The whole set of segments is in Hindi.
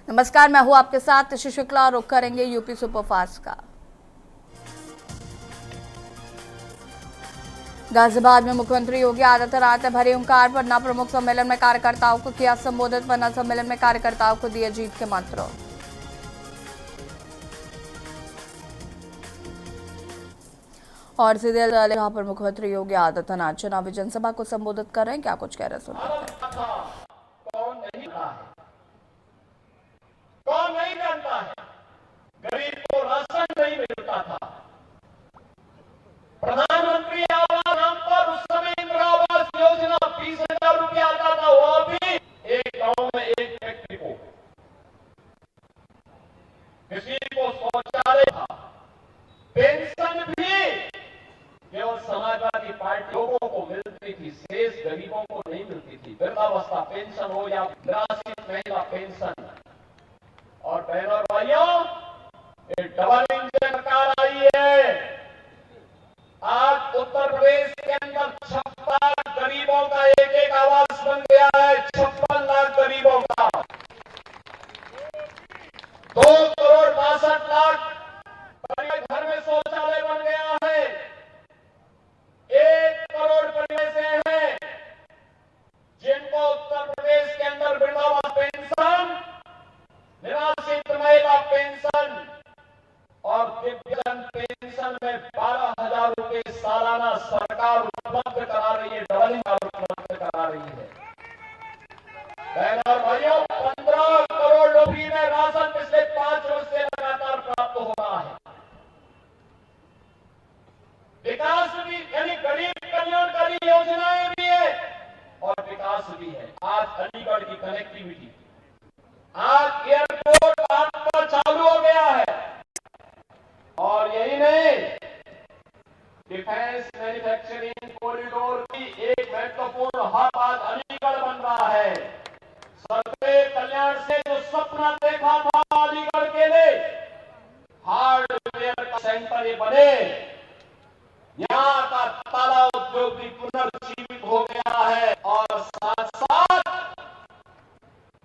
नमस्कार, मैं हूं आपके साथ ऋषि शुक्ला। रुख करेंगे यूपी सुपरफास्ट का। गाजियाबाद में मुख्यमंत्री योगी आदित्यनाथ ने भरी हुंकार। पन्ना प्रमुख सम्मेलन में कार्यकर्ताओं को किया संबोधित। पन्ना सम्मेलन में कार्यकर्ताओं को दिए जीत के मंत्र। और सीधे जहां पर मुख्यमंत्री योगी आदित्यनाथ चुनावी जनसभा को संबोधित कर रहे हैं, क्या कुछ कह रहे सुनिए। कौन नहीं जानता है? गरीब को राशन नहीं मिलता था। प्रधानमंत्री आवास नाम पर उस समय इंदिरा आवास योजना 20,000 रुपया आता था, वो भी एक गांव में एक व्यक्ति को। किसी को शौचालय था। पेंशन भी केवल समाजवादी पार्टी लोगों को मिलती थी, शेष गरीबों को नहीं मिलती थी। वृद्धावस्था पेंशन हो या निराश्रित महिला पेंशन। और बहनों और भाइयों, ये डबल इंजन सरकार आई है। आज उत्तर प्रदेश के अंदर 56 गरीबों का एक एक आवास बन गया है। 56 लाख गरीबों का 2,62,00,000 परिवार घर में शौचालय बन गया है। 1 करोड़ परिवार से हैं जिनको उत्तर प्रदेश के अंदर वृद्धावस्था पेंशन, निराश्रित महिला पेंशन और दिव्यांग पेंशन में 12,000 रुपए सालाना सरकार उपलब्ध करा रही है। डबल उपलब्ध करा रही है। बहनों और भाइयों, 15 करोड़ लोगों में राशन पिछले 5 वर्ष से लगातार प्राप्त हो रहा है। विकास भी यानी गरीब कल्याणकारी योजनाएं भी है और विकास भी है। आज अलीगढ़ की कनेक्टिविटी, आज एयरपोर्ट आपका चालू हो गया है। और यही नहीं, डिफेंस मैन्युफैक्चरिंग कॉरिडोर की एक महत्वपूर्ण हब आज अलीगढ़ बन रहा है। सर्वे कल्याण से जो सपना देखा था अलीगढ़ के लिए, हार्डवेयर का सेंटर ये बने, यहाँ का ताला उद्योग भी पुनर्जीवित हो गया है। और साथ साथ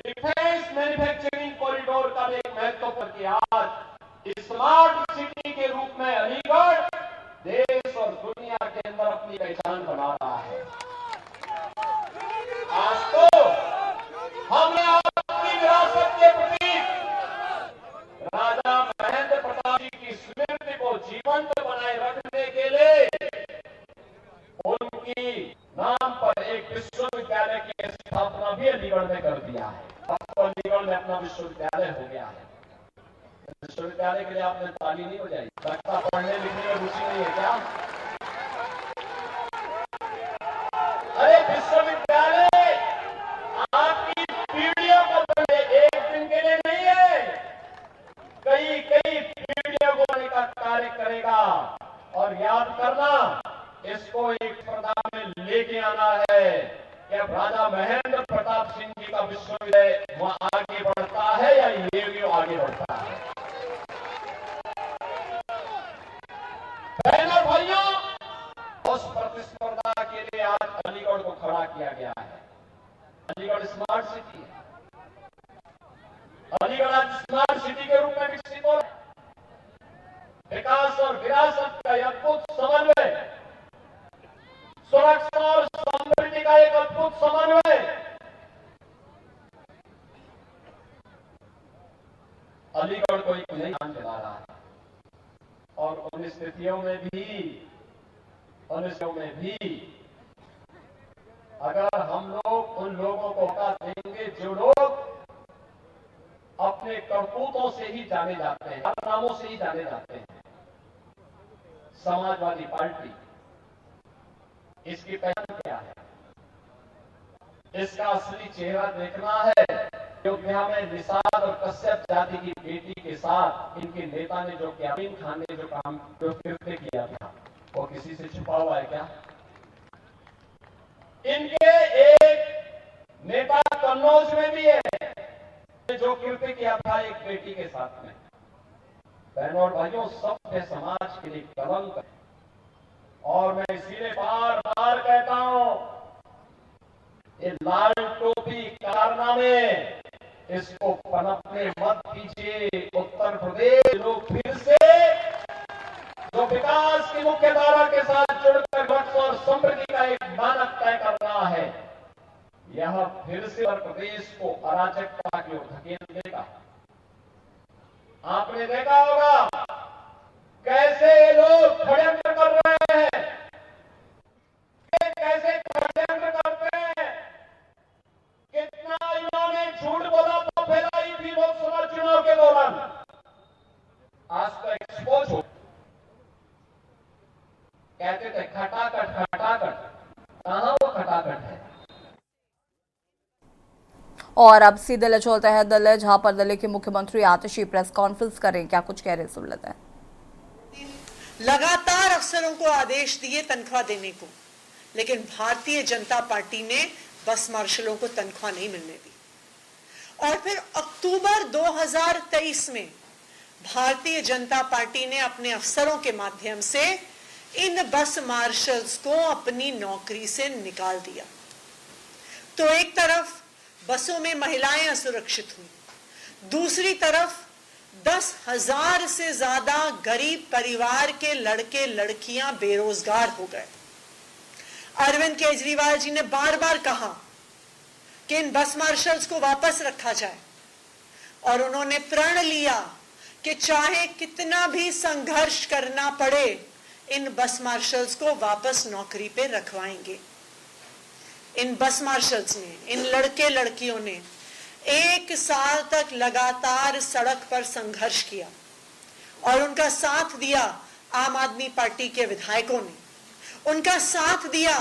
डिफेंस मैन्युफैक्चरिंग कॉरिडोर का भी एक महत्वपूर्ण किया। आज स्मार्ट सिटी के रूप में अलीगढ़ देश और दुनिया के अंदर अपनी पहचान बना रहा है। आज तो हमने अपनी विरासत के प्रति राजा महेंद्र प्रताप जी की स्मृति को जीवंत बनाए रखने के लिए उनकी नाम पर एक विश्वविद्यालय की स्थापना भी अलीगढ़ में कर दिया है। अब तो अलीगढ़ में अपना विश्वविद्यालय हो गया है। विश्वविद्यालय के लिए आपने ताली नहीं बजाई? लगता पढ़ने लिखने में रुचि नहीं है क्या? अरे विश्वविद्यालय आपकी पीढ़ियों को बने, एक दिन के लिए नहीं है, कई कई पीढ़ियों को बने का कार्य करेगा। और याद करना, इसको एक स्पर्धा में लेके आना है कि अब राजा महेंद्र प्रताप सिंह जी का विश्वविद्यालय वहां आगे बढ़ता है या ये आगे बढ़ता है। बहनों भाइयों, उस प्रतिस्पर्धा के लिए आज अलीगढ़ को खड़ा किया गया है। अलीगढ़ स्मार्ट सिटी है। अलीगढ़ आज स्मार्ट सिटी के रूप में विकसित हो रहा है। विकास और विरासत का यह अद्भुत समन्वय, सुरक्षा और समृद्धि का एक अद्भुत समन्वय। अलीगढ़ को एक नई जान दिला रहा है। और उन स्थितियों में भी अगर हम लोग उन लोगों को मौका देंगे जो लोग अपने करतूतों से ही जाने जाते हैं, नामों से ही जाने जाते हैं। समाजवादी पार्टी, इसकी पहचान क्या है? इसका असली चेहरा देखना है। अयोध्या में निषाद और कश्यप जाति की बेटी के साथ इनके नेता ने जो किया, इमरान खान ने जो कृत्य किया था, वो किसी से छुपा हुआ है क्या? इनके एक नेता कन्नौज में भी है जो कृत्य किया था एक बेटी के साथ में। बहनों और भाइयों, सभ्य समाज के लिए कलंक है। और मैं इसीलिए बार बार कहता हूं, ये लाल टोपी कारनामे इसको पनपने मत दीजिए। उत्तर प्रदेश लोग फिर से जो विकास की मुख्य धारा के साथ जुड़कर विकास और समृद्धि का एक मानक तय कर रहा है, यह फिर से उत्तर प्रदेश को अराजकता की ओर धकेल देगा। आपने देखा होगा कैसे ये लोग षड्यंत्र कर रहे हैं, कैसे षड्यंत्र करते हैं। कितना इन्होंने झूठ बोला तो फैलाई थी लोकसभा चुनाव के दौरान, आज तक एक्सपोज हो। कहते थे खटाखट खटाखट, कहां वो खटाखट है। और अब सीधे ले चलते हैं दिल्ली, जहां पर दिल्ली के मुख्यमंत्री आतिशी प्रेस कॉन्फ्रेंस करें। क्या कुछ कह रहे सुन लेते हैं। लगातार अफसरों को आदेश दिए तनख्वाह देने को, लेकिन भारतीय जनता पार्टी ने बस मार्शलों को तनख्वाह नहीं मिलने दी। और फिर अक्टूबर 2023 में भारतीय जनता पार्टी ने अपने अफसरों के माध्यम से इन बस मार्शल्स को अपनी नौकरी से निकाल दिया। तो एक तरफ बसों में महिलाएं असुरक्षित हुई, दूसरी तरफ 10,000 से ज्यादा गरीब परिवार के लड़के लड़कियां बेरोजगार हो गए। अरविंद केजरीवाल जी ने बार बार कहा कि इन बस मार्शल्स को वापस रखा जाए, और उन्होंने प्रण लिया कि चाहे कितना भी संघर्ष करना पड़े, इन बस मार्शल्स को वापस नौकरी पे रखवाएंगे। इन बस मार्शल्स ने, इन लड़के लड़कियों ने 1 साल तक लगातार सड़क पर संघर्ष किया, और उनका साथ दिया आम आदमी पार्टी के विधायकों ने, उनका साथ दिया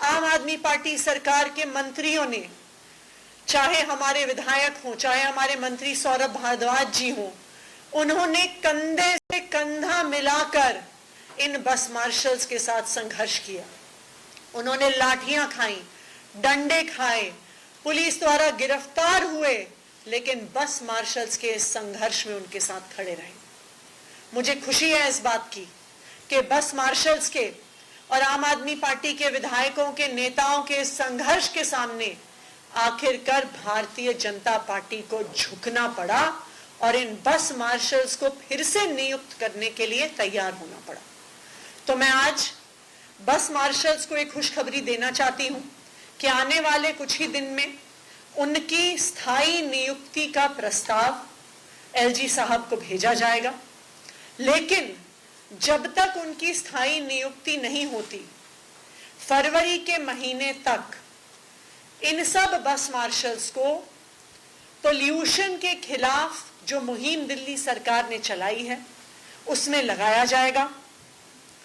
आम आदमी पार्टी सरकार के मंत्रियों ने, चाहे हमारे विधायक हों, चाहे हमारे मंत्री सौरभ भारद्वाज जी हों। उन्होंने कंधे से कंधा मिलाकर इन बस मार्शल्स के साथ संघर्ष किया। उन्होंने लाठियां खाई, डंडे खाए, पुलिस द्वारा गिरफ्तार हुए, लेकिन बस मार्शल्स के इस संघर्ष में उनके साथ खड़े रहे। मुझे खुशी है इस बात की कि बस मार्शल्स के और आम आदमी पार्टी के विधायकों के नेताओं के इस संघर्ष के सामने आखिरकार भारतीय जनता पार्टी को झुकना पड़ा और इन बस मार्शल्स को फिर से नियुक्त करने के लिए तैयार होना पड़ा। तो मैं आज बस मार्शल्स को एक खुशखबरी देना चाहती हूं कि आने वाले कुछ ही दिन में उनकी स्थायी नियुक्ति का प्रस्ताव एलजी साहब को भेजा जाएगा, लेकिन जब तक उनकी स्थायी नियुक्ति नहीं होती, फरवरी के महीने तक इन सब बस मार्शल्स को पोल्यूशन के खिलाफ जो मुहिम दिल्ली सरकार ने चलाई है उसमें लगाया जाएगा।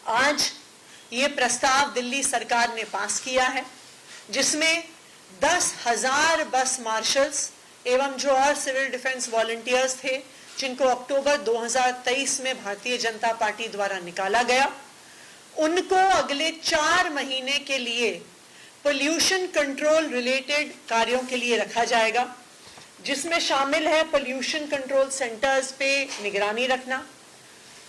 आज ये प्रस्ताव दिल्ली सरकार ने पास किया है, जिसमें 10,000 बस मार्शल्स एवं जो और सिविल डिफेंस वॉलंटियर्स थे, जिनको अक्टूबर 2023 में भारतीय जनता पार्टी द्वारा निकाला गया, उनको अगले 4 महीने के लिए पोल्यूशन कंट्रोल रिलेटेड कार्यों के लिए रखा जाएगा, जिसमें शामिल है पोल्यूशन कंट्रोल सेंटर्स पे निगरानी रखना,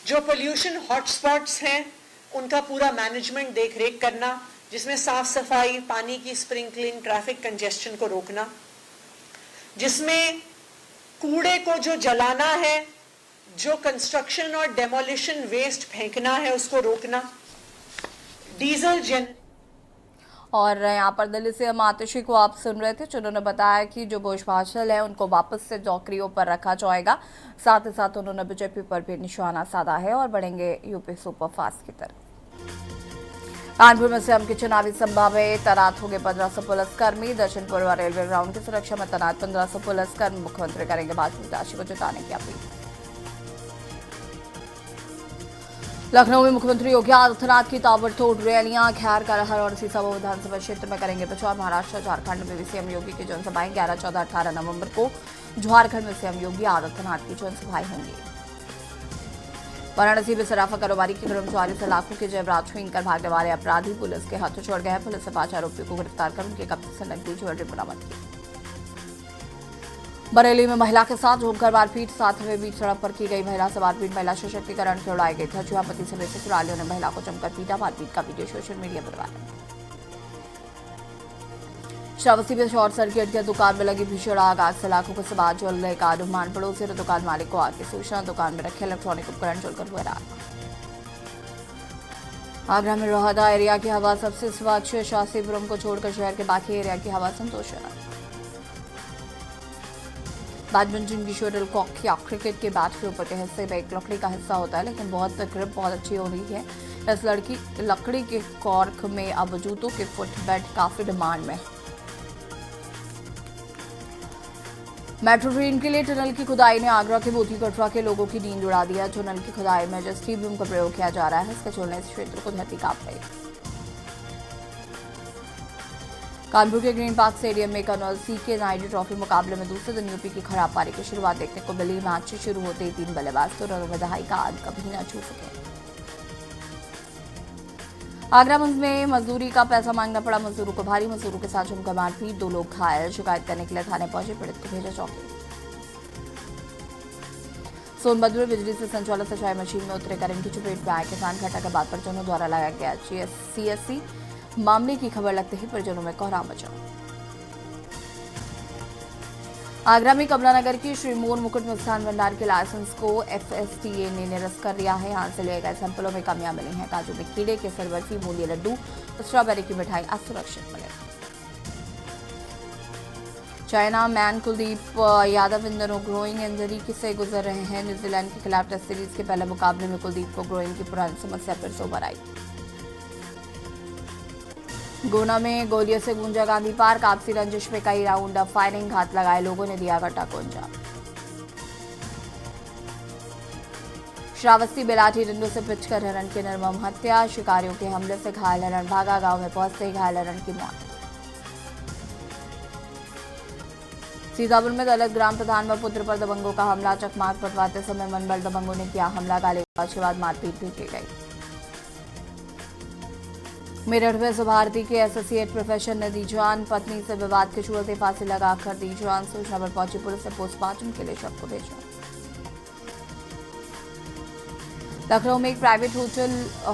जो पोल्यूशन हॉटस्पॉट्स हैं उनका पूरा मैनेजमेंट देख रेख करना, जिसमें साफ सफाई, पानी की स्प्रिंकलिंग, ट्रैफिक कंजेस्शन को रोकना, जिसमें कूड़े को जो जलाना है, जो कंस्ट्रक्शन और डेमोलिशन वेस्ट फेंकना है उसको रोकना, डीजल और यहाँ पर दिल्ली से हम आतिशी को आप सुन रहे थे, जिन्होंने बताया कि जो बस मार्शल है उनको वापस से नौकरियों पर रखा जाएगा। साथ ही साथ उन्होंने बीजेपी पर भी निशाना साधा है और बढ़ेंगे यूपी सुपरफास्ट की तरफ। कानपुर में सीएम की चुनावी सभा में तैनात होंगे 1500 पुलिसकर्मी। दर्शनपुर व रेलवे ग्राउंड की सुरक्षा में तैनात 1500 पुलिसकर्मी। मुख्यमंत्री करेंगे भाजपा प्रत्याशी को जिताने की अपील। लखनऊ में मुख्यमंत्री योगी आदित्यनाथ की ताबड़तोड़ रैलियां। खैर करहर और सीसाबो विधानसभा क्षेत्र में करेंगे प्रचार। महाराष्ट्र झारखंड में भी सीएम योगी की जनसभाएं 11, 14, 18 नवंबर को झारखंड में सीएम योगी आदित्यनाथ की जनसभाएं होंगी। वाराणसी में सराफा कारोबारी के कर्मचारी से लाखों के जेवरात छीन कर भागने वाले अपराधी पुलिस के हाथों छोड़ गए। पुलिस ने 5 आरोपियों को गिरफ्तार कर उनके कब्जे से नकदी ज्वेलरी बरामद की। बरेली में महिला के साथ जमकर मारपीट। 7वें बीच सड़क पर की गई महिला से मारपीट। महिला सशक्तिकरण की उड़ाई गई धज्जियां। पति समेत ससुरालियों ने महिला को जमकर पीटा। मारपीट का वीडियो सोशल मीडिया पर वायरल। श्रावस्ती में शॉर्ट सर्किट के दुकान में लगी भीषण आग से लाखों का सामान जलने का अनुमान। पड़ोसी ने दुकान मालिक को आग की सूचना, दुकान में रखे इलेक्ट्रॉनिक उपकरण जलकर हुए राख। आगरा में रोहदा एरिया की हवा सबसे स्वच्छ, शास्त्रीपुरम को छोड़कर शहर के बाकी एरिया की हवा संतोषजनक। बैडमिंटन की शटल कॉक क्रिकेट के बैट के ऊपर के हिस्से में एक लकड़ी का हिस्सा होता है, लेकिन बहुत ग्रिप बहुत अच्छी हो रही है। इस लकड़ी के कॉर्क में अब जूतों के फुट बेड काफी डिमांड में। मेट्रो ट्रेन के लिए टनल की खुदाई ने आगरा के मोती कटरा के लोगों की नींद उड़ा दिया। टनल की खुदाई में जिस टीबीएम का प्रयोग किया जा रहा है, इसके चलने इस क्षेत्र को धरती कांप गई। कानपुर के ग्रीन पार्क स्टेडियम में कर्नल सीके नायडू ट्रॉफी मुकाबले में दूसरे दिन यूपी की खराब पारी की शुरुआत देखने को मिली। मैच शुरू होते ही 3 बल्लेबाज तो रनों में दहाई का अंक कभी न छू सके। आगरा में मजदूरी का पैसा मांगना पड़ा मजदूरों को भारी। मजदूरों के साथ जमकर मारपीट, 2 लोग घायल। शिकायत करने के लिए थाने पहुंचे, पीड़ित को भेजा चौकी। सोनभद्र में बिजली से संचालित सिंचाई मशीन में उतरे करंट की चपेट में आए किसान। घटना के बाद परिजनों द्वारा लगाया गया CSC। मामले की खबर लगते ही परिजनों में कोहराम मचा। आगरा में कमलानगर की श्री मोर मुकुट मिष्ठान भंडार के लाइसेंस को FSTA ने निरस्त कर दिया है। यहां से लिए गए सैंपलों में कमियां मिली हैं। काजू में कीड़े, केसर बर्फी, बूंदी लड्डू, स्ट्रॉबेरी की मिठाई असुरक्षित मिले। चाइना मैन कुलदीप यादव इन दिनों ग्रोइंग इंजरी से गुजर रहे हैं। न्यूजीलैंड के खिलाफ टेस्ट सीरीज के पहले मुकाबले में कुलदीप को ग्रोइंग की पुरानी समस्या फिर से उभर आई। गुना में गोलियों से गूंजा गांधी पार्क। आपसी रंजिश में कई राउंड ऑफ फायरिंग, घात लगाए लोगों ने दिया घटा को अंजाम। श्रावस्ती बेलाठी डंडों से पिचकर हिरण की निर्मम हत्या। शिकारियों के हमले से घायल हिरण भागा, गांव में पहुंचते ही घायल हिरण की मौत। सीतापुर में दलित ग्राम प्रधान व पुत्र पर दबंगों का हमला। चकमाक पटवाते समय मनबल दबंगों ने किया हमला। गाली के बाद मारपीट भी की गई। मेरठ में सुभारती के एसोसिएट प्रोफेसर ने दी जान। पत्नी से विवाद के चलते फांसी लगाकर दी जान। सूचना पर पहुंची पुलिस ने पोस्टमार्टम के लिए शव को भेजा। लखनऊ में एक प्राइवेट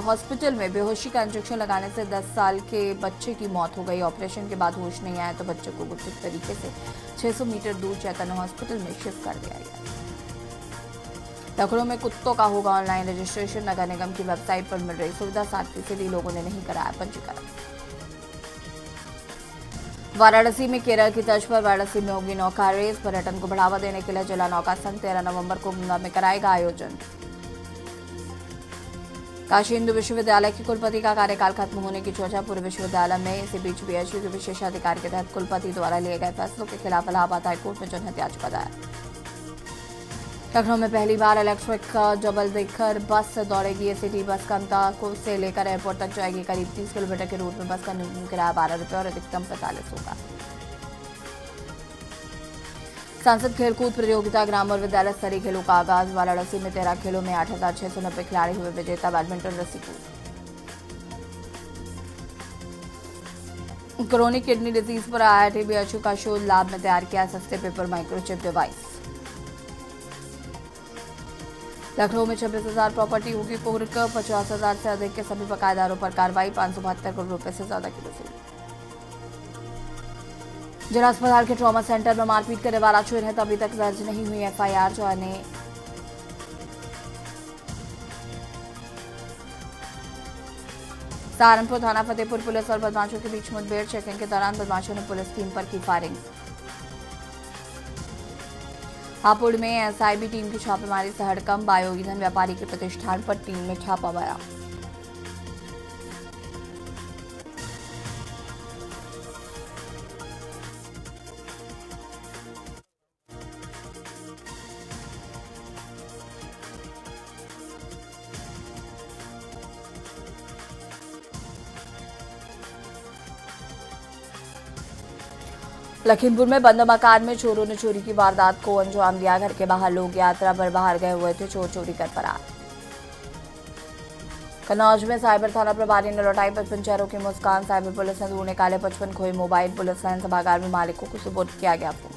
हॉस्पिटल में बेहोशी का इंजेक्शन लगाने से 10 साल के बच्चे की मौत हो गई। ऑपरेशन के बाद होश नहीं आया तो बच्चे को गुप्त तरीके से 600 मीटर दूर चैतन्य हॉस्पिटल में शिफ्ट कर दिया गया। लखनऊ में कुत्तों का होगा ऑनलाइन रजिस्ट्रेशन। नगर निगम की वेबसाइट पर मिल रही सुविधा, 7% लोगों ने नहीं कराया पंजीकरण। वाराणसी में केरल की तर्ज पर वाराणसी में होगी नौका रेस। पर्यटन को बढ़ावा देने के लिए जिला नौका संघ 13 नवंबर को गंगा में कराएगा आयोजन। काशी हिंदू विश्वविद्यालय के कुलपति का कार्यकाल खत्म होने की चर्चा पूरे विश्वविद्यालय में। इसी बीच BHU के विशेषाधिकार के तहत कुलपति द्वारा लिए गए फैसलों के खिलाफ इलाहाबाद हाईकोर्ट में जनहित याचिका दायर। लखनऊ में पहली बार इलेक्ट्रिक डबल डेकर बस दौड़ेगी। सिटी बस कामता से लेकर एयरपोर्ट तक जाएगी। करीब 30 किलोमीटर के रूट में बस का न्यूनतम किराया 12 रुपये और अधिकतम 45 होगा। सांसद खेलकूद प्रतियोगिता ग्राम और विद्यालय स्तरीय खेलों का आगाज। वाराणसी में 13 खेलों में 8,690 खिलाड़ी हुए विजेता। बैडमिंटन रस्सी कूद। क्रोनिक किडनी डिजीज पर IIT BHU का शोध लैब में तैयार किया सस्ते पेपर माइक्रोचिप डिवाइस। लखनऊ में 26,000 प्रॉपर्टी होगी कुर्क। 50,000 से अधिक के सभी बकायेदारों पर कार्रवाई। 572 करोड़ रुपए से ज्यादा की वसूली। जिला अस्पताल के ट्रॉमा सेंटर में मारपीट करने वाला चिन्हित, अभी तक दर्ज नहीं हुई FIR। जाने सहारनपुर थाना फतेहपुर पुलिस और बदमाशों के बीच मुठभेड़। चेकिंग के दौरान बदमाशों ने पुलिस टीम पर की फायरिंग। हापुड़ में SIB टीम की छापेमारी से हड़कंप। बायो ईंधन व्यापारी के प्रतिष्ठान पर टीम में छापा मारा। लखीमपुर में बंद मकान में चोरों ने चोरी की वारदात को अंजाम दिया। घर के बाहर लोग यात्रा पर बाहर गए हुए थे, चोर चोरी कर फरार। कन्नौज में साइबर थाना प्रभारी ने लौटाई 55 चेहरों की मुस्कान। साइबर पुलिस ने दूर निकाले 55 खोए मोबाइल। पुलिस लाइन सभागार में मालिकों को सुपुर्द किया गया फोन।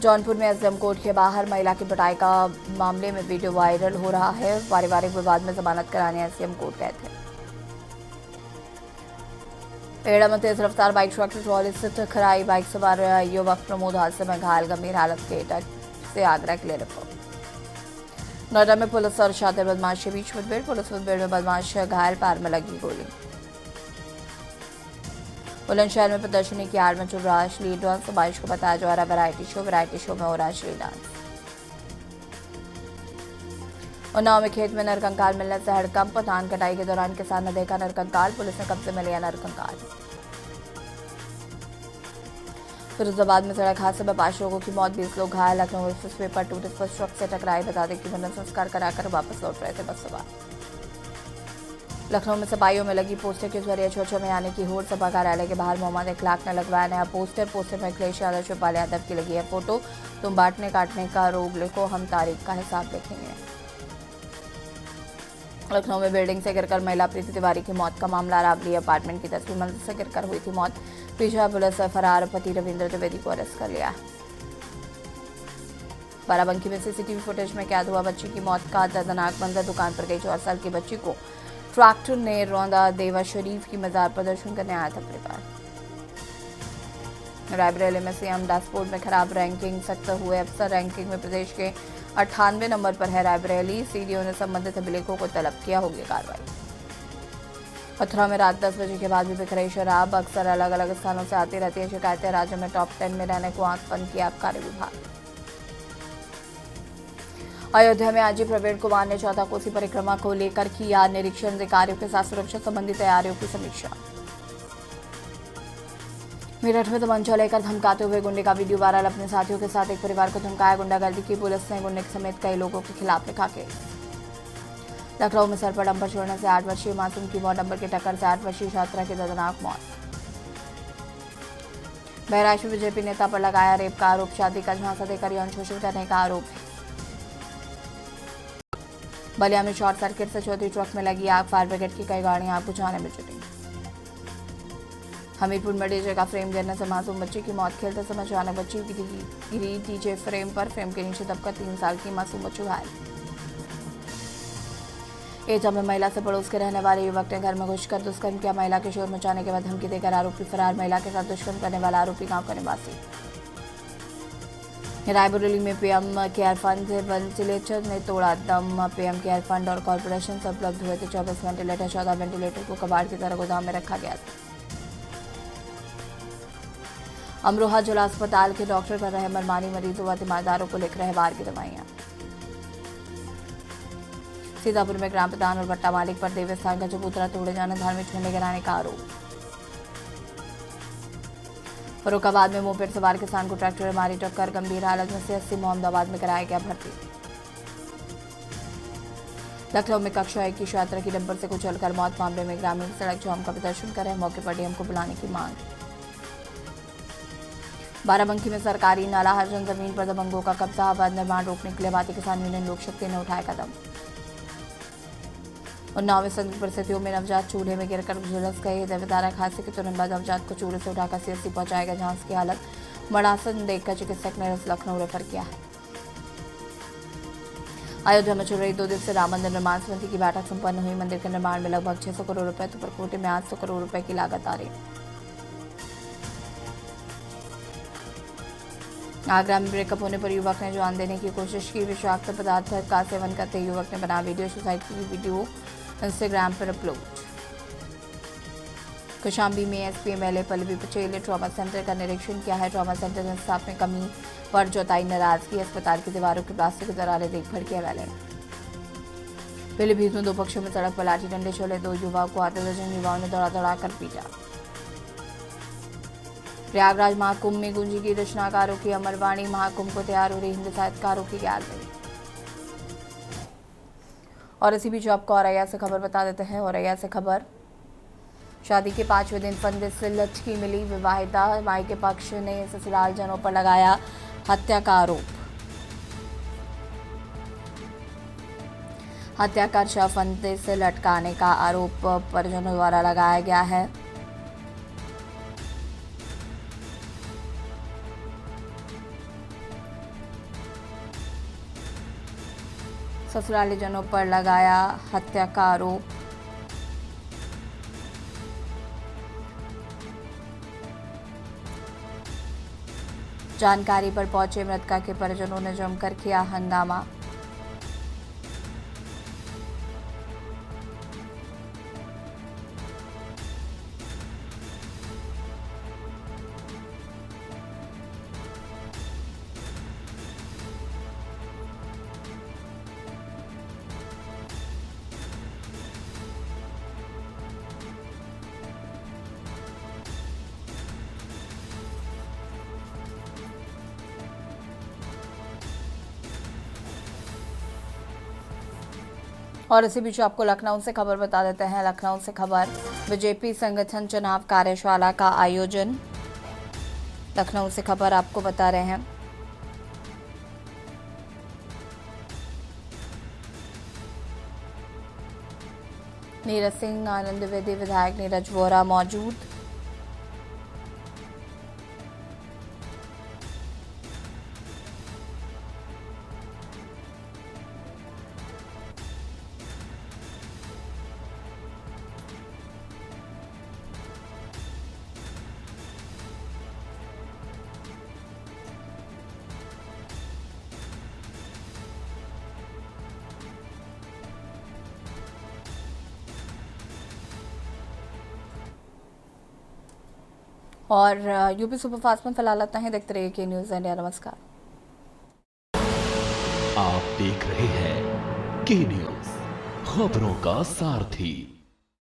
जौनपुर में SDM कोर्ट के बाहर महिला की पिटाई का मामले में वीडियो वायरल हो रहा है। पारिवारिक विवाद में जमानत कराने SDM कोर्ट गए थे। पेड़ा में तेज रफ्तार बाइक ट्रक से ट्रॉली से टकराई। बाइक सवार युवक प्रमोद हादसे में घायल, गंभीर हालत के एटा से आगरा के लिए रेफर। नोएडा में पुलिस और शातिर बदमाश के बीच मुठभेड़। पुलिस मुठभेड़ में बदमाश घायल, पैर में लगी गोली। बुलंदशहर में प्रदर्शनी की आड़ में चल रहा असली डांस। बारिश को बताया जा रहा वैरायटी शो में हो रहा असली डांस। उन्नाव में खेत में नरकंकाल मिलने से हड़कंप। धान कटाई के दौरान किसान ने देखा नरकंकाल, पुलिस ने कब्जे में लिया नरकंकाल। फिरोजाबाद में सड़क हादसे में 5 लोगों की मौत, 20 लोग घायल। लखनऊ एक्सप्रेसवे पर टूटे बस ट्रक से टकराई। बता दें कि मुंडन संस्कार कराकर वापस लौट रहे थे बस सवार। लखनऊ में सफाइयों में लगी पोस्टर के जरिए छो में आने की होड़। सपा कार्यालय के बाहर मोहम्मद इखलाक ने लगवाया नया पोस्टर में अखिलेश यादव, शिवपाल यादव की लगी है फोटो। तुम बांटने काटने का रोग लिखो, हम तारीख का हिसाब लिखेंगे। लखनऊ में बिल्डिंग से गिरकर महिला प्रीति तिवारी की मौत का मामला। रावली अपार्टमेंट की 10वीं मंजिल से गिरकर हुई थी मौत। पीछा पुलिस फरार पति रविंद्र द्विवेदी को अरेस्ट कर लिया। बाराबंकी में सीसीटीवी फुटेज में कैद हुआ बच्ची की मौत का दर्दनाक मंजर। दुकान पर गई 4 साल की बच्ची को ट्रैक्टर ने रौंदा। देवा शरीफ की मजार प्रदर्शन करने आया था परिवार। रायबरेली में सीएम डैशबोर्ड में खराब रैंकिंग, सख्त हुए अफसर। रैंकिंग में प्रदेश के 98 नंबर पर है रायबरेली। सीडीओ ने संबंधित अभिलेखों को तलब किया, होगी कार्रवाई। मथुरा में रात 10 बजे के बाद भी बिक रही शराब। अक्सर अलग अलग स्थानों से आती रहती है शिकायतें। राज्य में टॉप 10 में रहने को आंख बंद किया आबकारी विभाग। अयोध्या में आजी प्रवीण कुमार ने 14 कोसी परिक्रमा को लेकर किया निरीक्षण। अधिकारियों के साथ सुरक्षा संबंधी तैयारियों की समीक्षा। मेरठ में तमंचा लेकर धमकाते हुए गुंडे का वीडियो वायरल। अपने साथियों के साथ एक परिवार को धमकाया, गुंडागर्दी की। पुलिस ने गुंडे समेत कई लोगों के खिलाफ लिखा केस। लखनऊ में सर पर डंपर छोड़ने से 8 वर्षीय मासूम की मौत। डंपर की टक्कर से 8 वर्षीय छात्रा की दर्दनाक मौत। बहराइच में बीजेपी नेता पर लगाया रेप का आरोप। शादी का झांसा देकर यौन शोषण करने का आरोप। बलिया में शॉर्ट सर्किट से चौथी ट्रक में लगी आग। फायर ब्रिगेड की कई गाड़ियां आग बुझाने में जुटी। हमीरपुर में डीजे का फ्रेम गिरने से मासूम बच्ची की मौत। खेलते समय अचानक बच्ची गिरी डीजे फ्रेम पर। फ्रेम के नीचे दबकर 3 साल की मासूम बच्ची घायल। एटा में महिला से पड़ोस के रहने वाले युवक ने घर में घुसकर दुष्कर्म किया। महिला के शोर मचाने के बाद धमकी देकर आरोपी फरार। महिला के साथ दुष्कर्म करने वाला आरोपी गांव का निवासी। रायबरेली में पीएम केयर फंड से वेंटिलेटर ने तोड़ा दम। पीएम केयर फंड और कॉर्पोरेशन से उपलब्ध हुए थे 24 वेंटिलेटर। 14 वेंटिलेटर को कबाड़ की तरह गोदाम में रखा गया था। अमरोहा जिला अस्पताल के डॉक्टर कर रहे मनमानी। मरीजों व तीमारदारों को लिख रहे बाहर की दवाइयां। सीतापुर में ग्राम प्रधान और भट्टा मालिक पर देवस्थान का चबूतरा तोड़े जाने, धार्मिक झंडे गिराने का आरोप। फर्रुखाबाद में मोपेड सवार किसान को ट्रैक्टर ने मारी टक्कर। गंभीर हालत में CSC मोहम्मदाबाद में कराया गया भर्ती। लखनऊ में कक्षा 1 की छात्रा की डंपर से कुचलकर मौत। मामले में ग्रामीण सड़क जाम का प्रदर्शन कर रहे। मौके पर डीएम को बुलाने की मांग। बाराबंकी में सरकारी नाला हरजन जमीन पर दबंगों का कब्जा। अवैध निर्माण रोकने के लिए भारतीय किसान यूनियन लोक शक्ति ने उठाया कदम। उन्नाव में संदिग्ध परिस्थितियों में नवजात चूल्हे में गिरकर झुलस गए। हृदय हादसे के तुरंत बाद नवजात को चूल्हे से उठाकर CSC पहुंचाया गया, जहां उसकी हालत मड़ासन देखकर चिकित्सक ने लखनऊ रेफर किया। अयोध्या में चल रही 2 दिवसीय राम मंदिर निर्माण समिति की बैठक संपन्न हुई। मंदिर के निर्माण में लगभग 600 करोड़ रुपए तो परकोटे में 800 करोड़ रुपए की लागत आ रही। आगरा में ब्रेकअप होने पर युवक ने जान देने की कोशिश की। विषाक्त पदार्थ का सेवन करते युवक ने बना वीडियो। सुसाइड की वीडियो इंस्टाग्राम पर अपलोड। कौशाम्बी में एसपी एमएलए पल्लवी पटेल ने ट्रॉमा सेंटर का निरीक्षण किया है। ट्रॉमा सेंटर में स्टाफ में कमी पर जताई नाराजगी। अस्पताल की दीवारों के प्लास्टिक की दरारें देख भड़के एमएलए। पीलीभीत में 2 पक्षों में सड़क पर लाठी डंडे चले। 2 युवाओं को आधे दर्जन युवाओं ने दौड़ा कर पीटा। प्रयागराज महाकुंभ में गूंजेगी रचनाकारों की अमरवाणी। महाकुंभ को तैयार हो रही हिंदी साहित्यकारों की गैलरी। और इसी बीच आपको औरैया से खबर बता देते हैं। औरैया से खबर, शादी के 5वें दिन फंदे से लटकी मिली विवाहिता। माई के पक्ष ने ससुराल जनों पर लगाया हत्या का आरोप। हत्या कर शव फंदे से लटकाने का आरोप परिजनों द्वारा लगाया गया है। ससुरालीजनों पर लगाया हत्या का आरोप। जानकारी पर पहुंचे मृतका के परिजनों ने जमकर किया हंगामा। और इसी बीच आपको लखनऊ से खबर बता देते हैं। लखनऊ से खबर, बीजेपी संगठन चुनाव कार्यशाला का आयोजन। लखनऊ से खबर आपको बता रहे हैं। नीरज सिंह, आनंद द्विवेदी, विधायक नीरज वोरा मौजूद। और यूपी सुपरफास्ट में फिलहाल इतना ही। देखते रहिए के न्यूज़ इंडिया। नमस्कार। आप देख रहे हैं के न्यूज़, खबरों का सारथी।